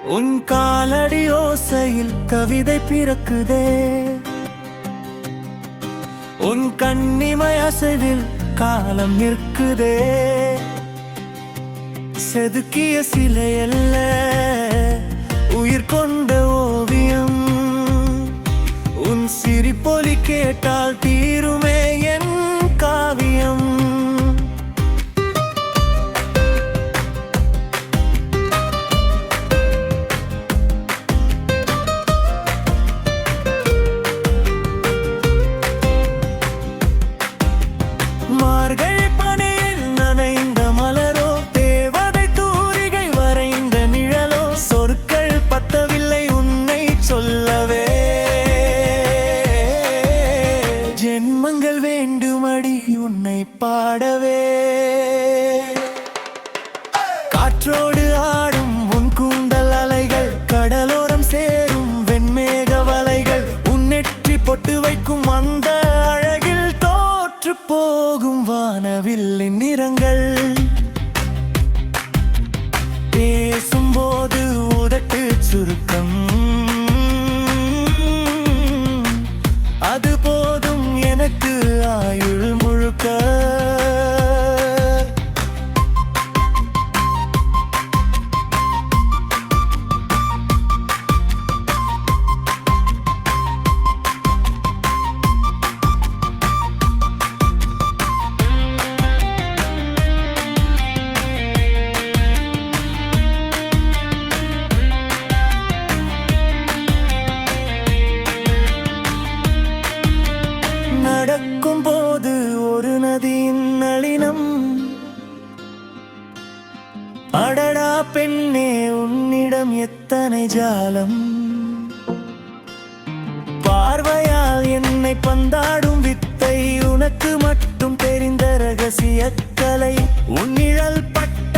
உன் காலடி ஓசையில் கவிதை பிறக்குதே, உன் கண்ணிமை அசைவில் காலம் நிற்குதே. செதுக்கிய சிலையல்ல, உயிர் கொண்ட ஓவியம். உன் சிரிப்பொலி கேட்டால் தீருமே என் காவியம். மார்கழி பனியில் நனைந்த மலரோ, தேவதை தூரிகை வரைந்த நிழலோ, சொற்கள் பத்தவில்லை உன்னை சொல்லவே. ஜென்மங்கள் வேண்டுமடி உன்னை பாடவே. காற்றோடு ஆடும் உன் கூந்தல் அலைகள், கடலோரம் சேரும் வெண்மேக வலைகள், உன் நெற்றி பொட்டு வைக்கும் அந்த அழகில் தோற்று போகும் வானவில்லின் நிறங்கள். பேசும்போது உதட்டு சுருக்கம், அது போதும் எனக்கு ஆயுள் முழுக்க. நடக்கும் போது ஒரு நதியின் நளினம், அடடா பெண்ணே உன்னிடம் எத்தனை ஜாலம். பார்வையால் என்னை பந்தாடும் வித்தை, உனக்கு மட்டும் தெரிந்த ரகசிய கலை. உன்னிழல் பட்ட